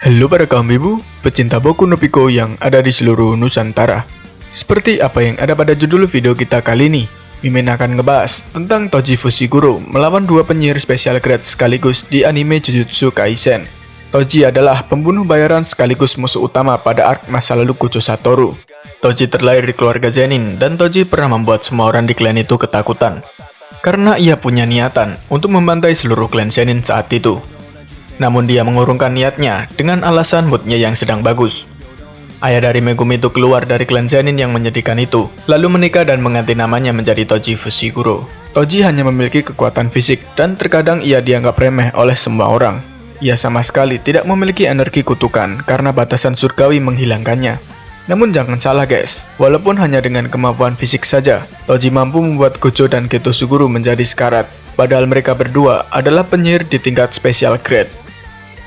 Halo para kaum ibu, pecinta Boku no Pico yang ada di seluruh Nusantara. Seperti apa yang ada pada judul video kita kali ini, Mimin akan ngebahas tentang Toji Fushiguro melawan dua penyihir special grade sekaligus di anime Jujutsu Kaisen. Toji adalah pembunuh bayaran sekaligus musuh utama pada arc masa lalu Gojo Satoru. Toji terlahir di keluarga Zenin dan Toji pernah membuat semua orang di klan itu ketakutan karena ia punya niatan untuk membantai seluruh klan Zenin saat itu. Namun dia mengurungkan niatnya dengan alasan moodnya yang sedang bagus. Ayah dari Megumi itu keluar dari klan Zenin yang menyedihkan itu, lalu menikah dan mengganti namanya menjadi Toji Fushiguro. Toji hanya memiliki kekuatan fisik dan terkadang ia dianggap remeh oleh semua orang. Ia sama sekali tidak memiliki energi kutukan karena batasan surgawi menghilangkannya. Namun jangan salah guys, walaupun hanya dengan kemampuan fisik saja, Toji mampu membuat Gojo dan Geto Suguru menjadi sekarat, padahal mereka berdua adalah penyihir di tingkat special grade.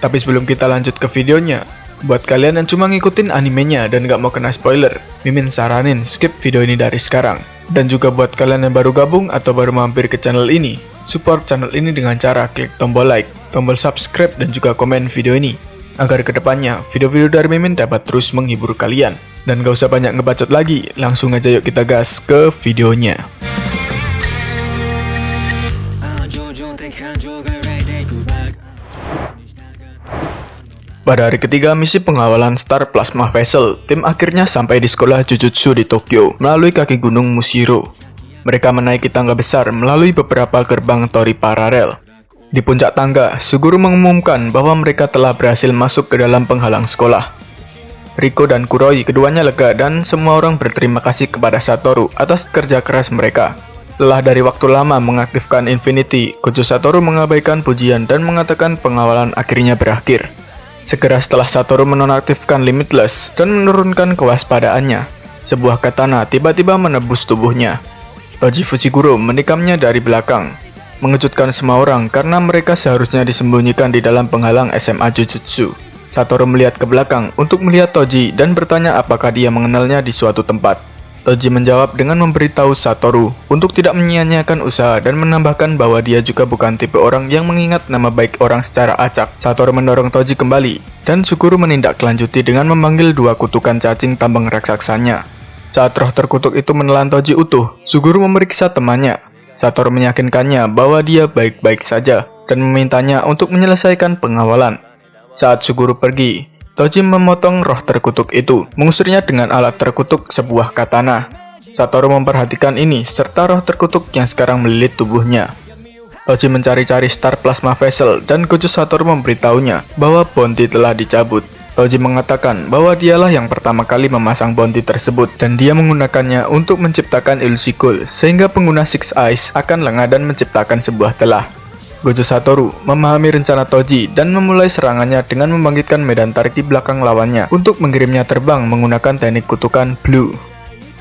Tapi sebelum kita lanjut ke videonya, buat kalian yang cuma ngikutin animenya dan gak mau kena spoiler, Mimin saranin skip video ini dari sekarang. Dan juga buat kalian yang baru gabung atau baru mampir ke channel ini, support channel ini dengan cara klik tombol like, tombol subscribe, dan juga komen video ini, agar kedepannya video-video dari Mimin dapat terus menghibur kalian. Dan gak usah banyak ngebacot lagi, langsung aja yuk kita gas ke videonya. Pada hari ketiga misi pengawalan Star Plasma Vessel, tim akhirnya sampai di sekolah Jujutsu di Tokyo melalui kaki gunung Mushiro. Mereka menaiki tangga besar melalui beberapa gerbang tori paralel. Di puncak tangga, Suguru mengumumkan bahwa mereka telah berhasil masuk ke dalam penghalang sekolah. Riko dan Kuroi keduanya lega dan semua orang berterima kasih kepada Satoru atas kerja keras mereka. Setelah dari waktu lama mengaktifkan Infinity, Gojo Satoru mengabaikan pujian dan mengatakan pengawalan akhirnya berakhir. Segera setelah Satoru menonaktifkan Limitless dan menurunkan kewaspadaannya, sebuah katana tiba-tiba menebus tubuhnya. Toji Fushiguro menikamnya dari belakang, mengejutkan semua orang karena mereka seharusnya disembunyikan di dalam penghalang SMA Jujutsu. Satoru melihat ke belakang untuk melihat Toji dan bertanya apakah dia mengenalnya di suatu tempat. Toji menjawab dengan memberitahu Satoru untuk tidak menyia-nyiakan usaha dan menambahkan bahwa dia juga bukan tipe orang yang mengingat nama baik orang secara acak. Satoru mendorong Toji kembali, dan Suguru menindaklanjuti dengan memanggil dua kutukan cacing tambang raksasanya. Saat roh terkutuk itu menelan Toji utuh, Suguru memeriksa temannya. Satoru meyakinkannya bahwa dia baik-baik saja dan memintanya untuk menyelesaikan pengawalan. Saat Suguru pergi, Toji memotong roh terkutuk itu, mengusirnya dengan alat terkutuk sebuah katana. Satoru memperhatikan ini serta roh terkutuk yang sekarang melilit tubuhnya. Toji mencari-cari Star Plasma Vessel dan Gojo Satoru memberitahunya bahwa bounty telah dicabut. Toji mengatakan bahwa dialah yang pertama kali memasang bounty tersebut dan dia menggunakannya untuk menciptakan ilusi gold sehingga pengguna Six Eyes akan lengah dan menciptakan sebuah telah. Gojo Satoru memahami rencana Toji dan memulai serangannya dengan membangkitkan medan tarik di belakang lawannya untuk mengirimnya terbang menggunakan teknik kutukan Blue.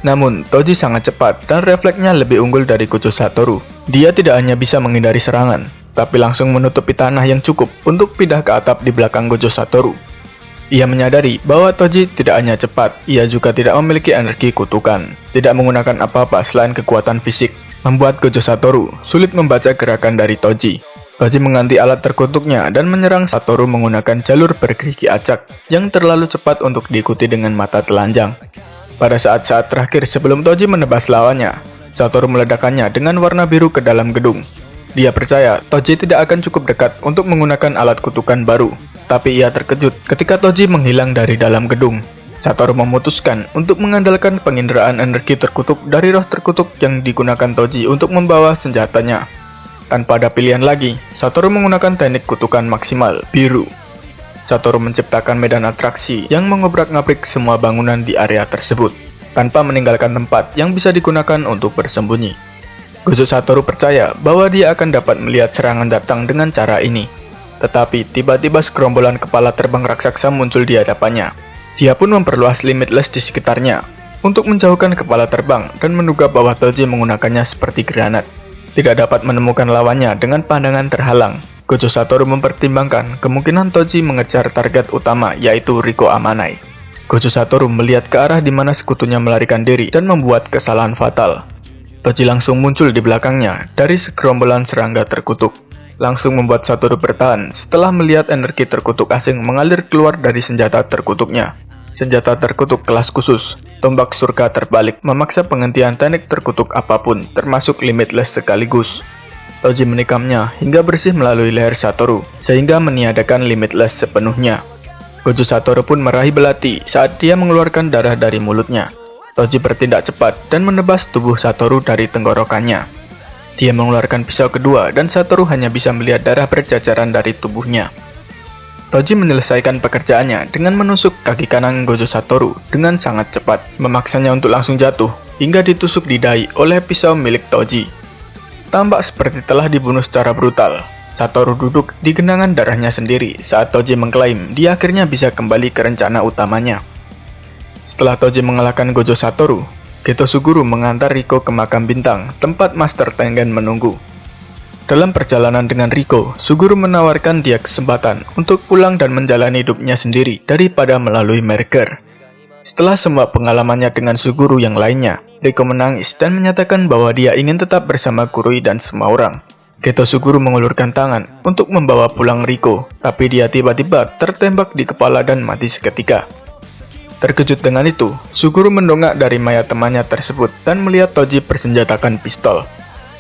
Namun, Toji sangat cepat dan refleksnya lebih unggul dari Gojo Satoru. Dia tidak hanya bisa menghindari serangan, tapi langsung menutupi tanah yang cukup untuk pindah ke atap di belakang Gojo Satoru. Ia menyadari bahwa Toji tidak hanya cepat, ia juga tidak memiliki energi kutukan, tidak menggunakan apa-apa selain kekuatan fisik, membuat Gojo Satoru sulit membaca gerakan dari Toji. Toji mengganti alat terkutuknya dan menyerang Satoru menggunakan jalur bergerigi acak yang terlalu cepat untuk diikuti dengan mata telanjang. Pada saat-saat terakhir sebelum Toji menebas lawannya, Satoru meledakkannya dengan warna biru ke dalam gedung. Dia percaya Toji tidak akan cukup dekat untuk menggunakan alat kutukan baru, tapi ia terkejut ketika Toji menghilang dari dalam gedung. Satoru memutuskan untuk mengandalkan penginderaan energi terkutuk dari roh terkutuk yang digunakan Toji untuk membawa senjatanya. Tanpa ada pilihan lagi, Satoru menggunakan teknik kutukan maksimal, biru. Satoru menciptakan medan atraksi yang mengobrak-ngabrik semua bangunan di area tersebut, tanpa meninggalkan tempat yang bisa digunakan untuk bersembunyi. Gojo Satoru percaya bahwa dia akan dapat melihat serangan datang dengan cara ini. Tetapi tiba-tiba segerombolan kepala terbang raksasa muncul di hadapannya. Dia pun memperluas Limitless di sekitarnya untuk menjauhkan kepala terbang dan menduga bahwa Toji menggunakannya seperti granat. Tidak dapat menemukan lawannya dengan pandangan terhalang. Gojo Satoru mempertimbangkan kemungkinan Toji mengejar target utama yaitu Riko Amanai. Gojo Satoru melihat ke arah di mana sekutunya melarikan diri dan membuat kesalahan fatal. Toji langsung muncul di belakangnya dari segerombolan serangga terkutuk. langsung membuat Satoru bertahan setelah melihat energi terkutuk asing mengalir keluar dari senjata terkutuknya. Senjata terkutuk kelas khusus, tombak surga terbalik memaksa penghentian teknik terkutuk apapun, termasuk limitless sekaligus. Toji menikamnya hingga bersih melalui leher Satoru, sehingga meniadakan limitless sepenuhnya. Gojo Satoru pun meraih belati saat dia mengeluarkan darah dari mulutnya. Toji bertindak cepat dan menebas tubuh Satoru dari tenggorokannya. Dia mengeluarkan pisau kedua dan Satoru hanya bisa melihat darah berjajaran dari tubuhnya. Toji menyelesaikan pekerjaannya dengan menusuk kaki kanan Gojo Satoru dengan sangat cepat, memaksanya untuk langsung jatuh hingga ditusuk di dahi oleh pisau milik Toji. Tampak seperti telah dibunuh secara brutal. Satoru duduk di genangan darahnya sendiri saat Toji mengklaim dia akhirnya bisa kembali ke rencana utamanya. Setelah Toji mengalahkan Gojo Satoru, Geto Suguru mengantar Riko ke makam bintang, tempat Master Tengen menunggu. Dalam perjalanan dengan Riko, Suguru menawarkan dia kesempatan untuk pulang dan menjalani hidupnya sendiri daripada melalui merger. Setelah semua pengalamannya dengan Suguru yang lainnya, Riko menangis dan menyatakan bahwa dia ingin tetap bersama Kuroi dan semua orang. Geto Suguru mengulurkan tangan untuk membawa pulang Riko, tapi dia tiba-tiba tertembak di kepala dan mati seketika. Terkejut dengan itu, Suguru mendongak dari mayat temannya tersebut dan melihat Toji bersenjatakan pistol.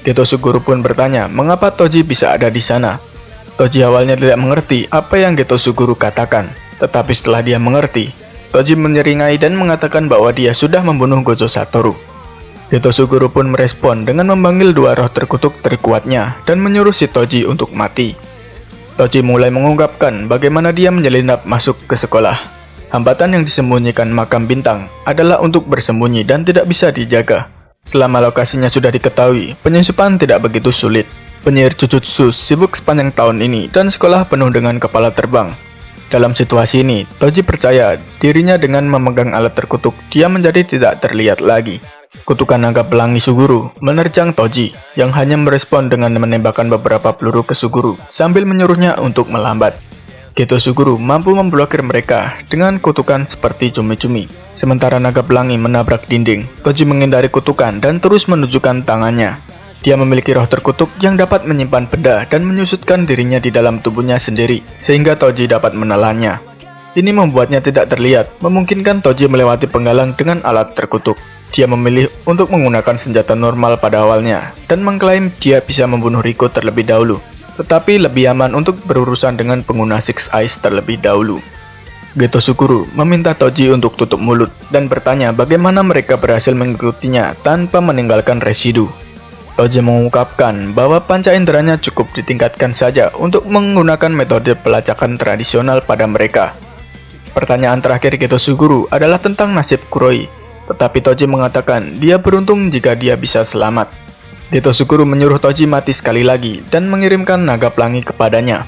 Geto Suguru pun bertanya mengapa Toji bisa ada di sana. Toji awalnya tidak mengerti apa yang Geto Suguru katakan, tetapi setelah dia mengerti, Toji menyeringai dan mengatakan bahwa dia sudah membunuh Gojo Satoru. Geto Suguru pun merespon dengan memanggil dua roh terkutuk terkuatnya dan menyuruh si Toji untuk mati. Toji mulai mengungkapkan bagaimana dia menyelinap masuk ke sekolah. Hambatan yang disembunyikan makam bintang adalah untuk bersembunyi dan tidak bisa dijaga. Selama lokasinya sudah diketahui, penyusupan tidak begitu sulit. Penyihir Jujutsu sibuk sepanjang tahun ini dan sekolah penuh dengan kepala terbang. Dalam situasi ini, Toji percaya dirinya dengan memegang alat terkutuk, dia menjadi tidak terlihat lagi. Kutukan naga pelangi Suguru menerjang Toji, yang hanya merespon dengan menembakkan beberapa peluru ke Suguru, sambil menyuruhnya untuk melambat. Geto Suguru mampu memblokir mereka dengan kutukan seperti cumi-cumi. Sementara naga pelangi menabrak dinding, Toji menghindari kutukan dan terus menunjukkan tangannya. Dia memiliki roh terkutuk yang dapat menyimpan benda dan menyusutkan dirinya di dalam tubuhnya sendiri, sehingga Toji dapat menelannya. Ini membuatnya tidak terlihat, memungkinkan Toji melewati penggalang dengan alat terkutuk. Dia memilih untuk menggunakan senjata normal pada awalnya, dan mengklaim dia bisa membunuh Riko terlebih dahulu, tetapi lebih aman untuk berurusan dengan pengguna Six Eyes terlebih dahulu. Geto Suguru meminta Toji untuk tutup mulut, dan bertanya bagaimana mereka berhasil mengikutinya tanpa meninggalkan residu. Toji mengungkapkan bahwa panca inderanya cukup ditingkatkan saja untuk menggunakan metode pelacakan tradisional pada mereka. Pertanyaan terakhir Geto Suguru adalah tentang nasib Kuroi, tetapi Toji mengatakan dia beruntung jika dia bisa selamat. Geto Suguru menyuruh Toji mati sekali lagi dan mengirimkan naga pelangi kepadanya.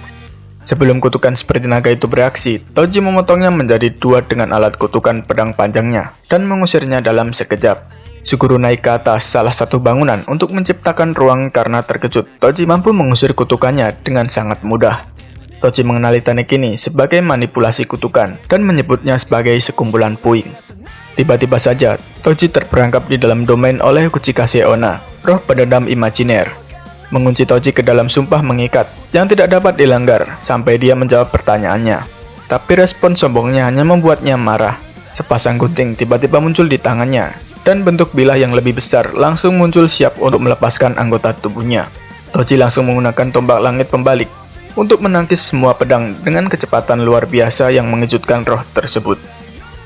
Sebelum kutukan seperti naga itu bereaksi, Toji memotongnya menjadi dua dengan alat kutukan pedang panjangnya dan mengusirnya dalam sekejap. Suguru naik ke atas salah satu bangunan untuk menciptakan ruang karena terkejut. Toji mampu mengusir kutukannya dengan sangat mudah. Toji mengenali teknik ini sebagai manipulasi kutukan dan menyebutnya sebagai sekumpulan puing. Tiba-tiba saja, Toji terperangkap di dalam domain oleh Kuchikase Onna, roh pendendam imajiner. Mengunci Toji ke dalam sumpah mengikat yang tidak dapat dilanggar sampai dia menjawab pertanyaannya. Tapi respon sombongnya hanya membuatnya marah. Sepasang gunting tiba-tiba muncul di tangannya, dan bentuk bilah yang lebih besar langsung muncul siap untuk melepaskan anggota tubuhnya. Toji langsung menggunakan tombak langit pembalik untuk menangkis semua pedang dengan kecepatan luar biasa yang mengejutkan roh tersebut.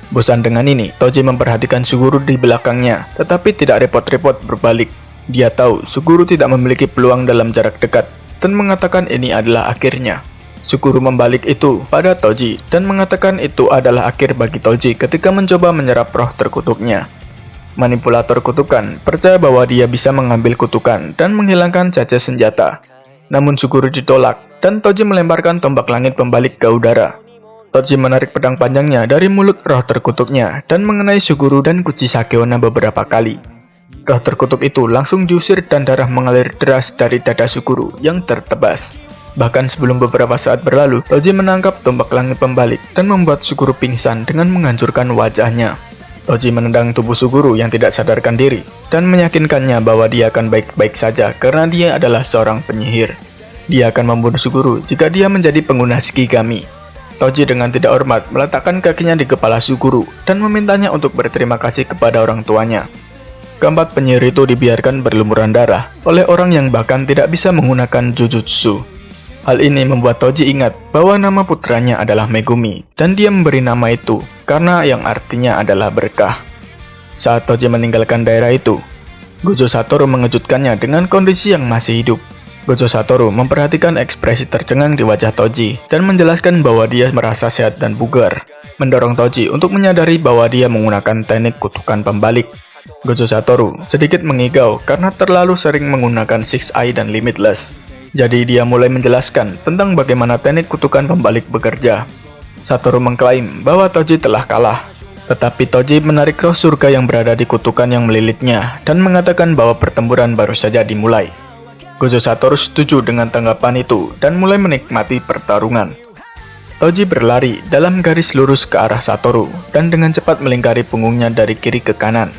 Bosan dengan ini, Toji memperhatikan Suguru di belakangnya, tetapi tidak repot-repot berbalik. Dia tahu Suguru tidak memiliki peluang dalam jarak dekat, dan mengatakan ini adalah akhirnya. Suguru membalik itu pada Toji, dan mengatakan itu adalah akhir bagi Toji ketika mencoba menyerap roh terkutuknya. Manipulator kutukan percaya bahwa dia bisa mengambil kutukan dan menghilangkan cacat senjata. Namun Suguru ditolak, dan Toji melemparkan tombak langit pembalik ke udara. Toji menarik pedang panjangnya dari mulut roh terkutuknya dan mengenai Suguru dan Kuchisake Onna beberapa kali. Roh terkutuk itu langsung diusir dan darah mengalir deras dari dada Suguru yang tertebas. Bahkan sebelum beberapa saat berlalu, Toji menangkap tombak langit pembalik dan membuat Suguru pingsan dengan menghancurkan wajahnya. Toji menendang tubuh Suguru yang tidak sadarkan diri dan meyakinkannya bahwa dia akan baik-baik saja karena dia adalah seorang penyihir. Dia akan membunuh Suguru jika dia menjadi pengguna Shikigami. Toji dengan tidak hormat meletakkan kakinya di kepala Suguru dan memintanya untuk berterima kasih kepada orang tuanya. Keempat penyihir itu dibiarkan berlumuran darah oleh orang yang bahkan tidak bisa menggunakan Jujutsu. Hal ini membuat Toji ingat bahwa nama putranya adalah Megumi dan dia memberi nama itu karena yang artinya adalah berkah. Saat Toji meninggalkan daerah itu, Gojo Satoru mengejutkannya dengan kondisi yang masih hidup. Gojo Satoru memperhatikan ekspresi tercengang di wajah Toji dan menjelaskan bahwa dia merasa sehat dan bugar, mendorong Toji untuk menyadari bahwa dia menggunakan teknik kutukan pembalik. Gojo Satoru sedikit mengigau karena terlalu sering menggunakan Six Eye dan Limitless. Jadi dia mulai menjelaskan tentang bagaimana teknik kutukan pembalik bekerja. Satoru mengklaim bahwa Toji telah kalah. Tetapi Toji menarik roh surga yang berada di kutukan yang melilitnya dan mengatakan bahwa pertempuran baru saja dimulai. Gojo Satoru setuju dengan tanggapan itu dan mulai menikmati pertarungan. Toji berlari dalam garis lurus ke arah Satoru dan dengan cepat melingkari punggungnya dari kiri ke kanan.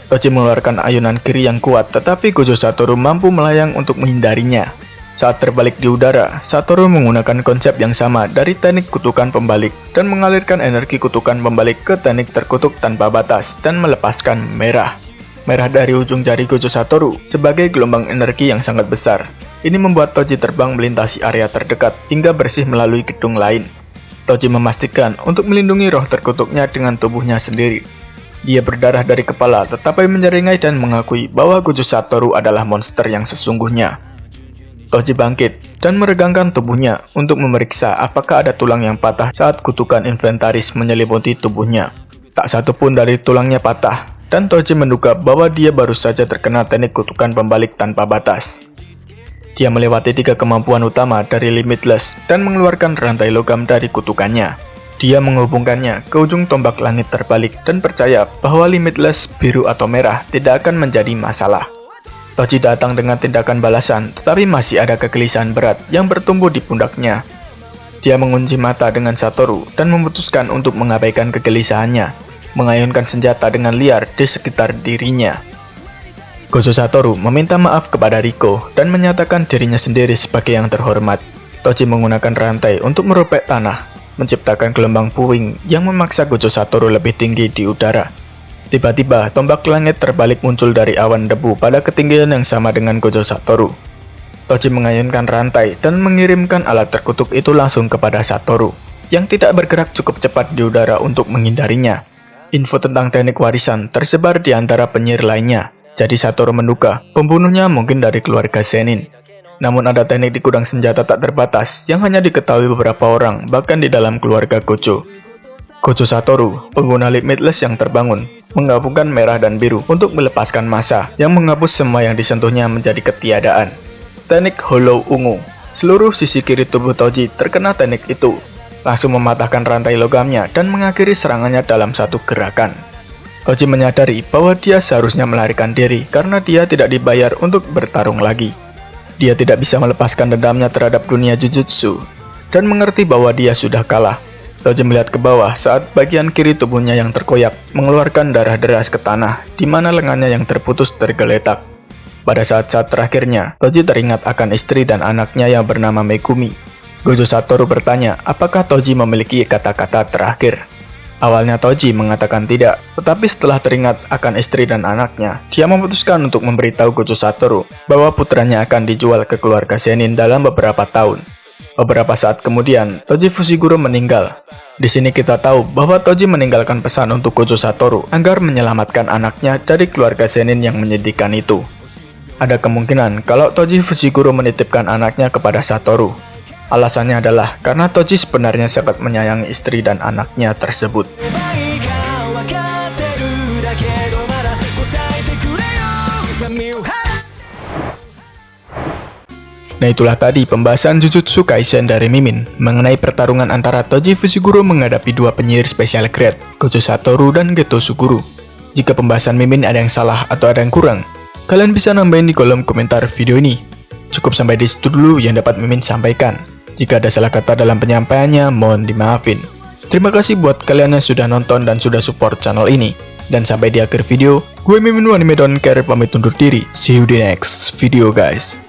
Toji mengeluarkan ayunan kiri yang kuat, tetapi Gojo Satoru mampu melayang untuk menghindarinya. Saat terbalik di udara, Satoru menggunakan konsep yang sama dari teknik kutukan pembalik dan mengalirkan energi kutukan pembalik ke teknik terkutuk tanpa batas dan melepaskan merah. Merah dari ujung jari Gojo Satoru sebagai gelombang energi yang sangat besar. Ini membuat Toji terbang melintasi area terdekat hingga bersih melalui gedung lain. Toji memastikan untuk melindungi roh terkutuknya dengan tubuhnya sendiri. Dia berdarah dari kepala tetapi menyeringai dan mengakui bahwa Gojo Satoru adalah monster yang sesungguhnya. Toji bangkit dan meregangkan tubuhnya untuk memeriksa apakah ada tulang yang patah saat kutukan inventaris menyelimuti tubuhnya. Tak satu pun dari tulangnya patah, dan Toji menduga bahwa dia baru saja terkena teknik kutukan pembalik tanpa batas. Dia melewati 3 kemampuan utama dari Limitless dan mengeluarkan rantai logam dari kutukannya. Dia menghubungkannya ke ujung tombak langit terbalik dan percaya bahwa Limitless biru atau merah tidak akan menjadi masalah. Toji datang dengan tindakan balasan, tetapi masih ada kegelisahan berat yang bertumbuh di pundaknya. Dia mengunci mata dengan Satoru dan memutuskan untuk mengabaikan kegelisahannya, mengayunkan senjata dengan liar di sekitar dirinya. Gojo Satoru meminta maaf kepada Riko dan menyatakan dirinya sendiri sebagai yang terhormat. Toji menggunakan rantai untuk merobek tanah, menciptakan gelombang puing yang memaksa Gojo Satoru lebih tinggi di udara. Tiba-tiba, tombak langit terbalik muncul dari awan debu pada ketinggian yang sama dengan Gojo Satoru. Toji mengayunkan rantai dan mengirimkan alat terkutuk itu langsung kepada Satoru, yang tidak bergerak cukup cepat di udara untuk menghindarinya. Info tentang teknik warisan tersebar di antara penyihir lainnya, jadi Satoru menduga pembunuhnya mungkin dari keluarga Zenin. Namun ada teknik di gudang senjata tak terbatas yang hanya diketahui beberapa orang, bahkan di dalam keluarga Gojo. Gojo Satoru, pengguna Limitless yang terbangun, menggabungkan merah dan biru untuk melepaskan massa yang menghapus semua yang disentuhnya menjadi ketiadaan. Teknik Hollow Ungu. Seluruh sisi kiri tubuh Toji terkena teknik itu, langsung mematahkan rantai logamnya dan mengakhiri serangannya dalam satu gerakan. Toji menyadari bahwa dia seharusnya melarikan diri karena dia tidak dibayar untuk bertarung lagi. Dia tidak bisa melepaskan dendamnya terhadap dunia Jujutsu dan mengerti bahwa dia sudah kalah. Toji melihat ke bawah saat bagian kiri tubuhnya yang terkoyak mengeluarkan darah deras ke tanah, di mana lengannya yang terputus tergeletak. Pada saat-saat terakhirnya, Toji teringat akan istri dan anaknya yang bernama Megumi. Gojo Satoru bertanya apakah Toji memiliki kata-kata terakhir. Awalnya Toji mengatakan tidak, tetapi setelah teringat akan istri dan anaknya, dia memutuskan untuk memberitahu Gojo Satoru bahwa putranya akan dijual ke keluarga Zenin dalam beberapa tahun. Beberapa saat kemudian, Toji Fushiguro meninggal. Di sini kita tahu bahwa Toji meninggalkan pesan untuk Gojo Satoru agar menyelamatkan anaknya dari keluarga Zenin yang menyedihkan itu. Ada kemungkinan kalau Toji Fushiguro menitipkan anaknya kepada Satoru. Alasannya adalah karena Toji sebenarnya sangat menyayangi istri dan anaknya tersebut. Nah itulah tadi pembahasan Jujutsu Kaisen dari Mimin mengenai pertarungan antara Toji Fushiguro menghadapi 2 penyihir special grade, Gojo Satoru dan Geto Suguru. Jika pembahasan Mimin ada yang salah atau ada yang kurang, kalian bisa nambahin di kolom komentar video ini. Cukup sampai di situ dulu yang dapat Mimin sampaikan. Jika ada salah kata dalam penyampaiannya, mohon dimaafin. Terima kasih buat kalian yang sudah nonton dan sudah support channel ini. Dan sampai di akhir video, gue Mimin Anime Don't Care pamit undur diri. See you di next video guys.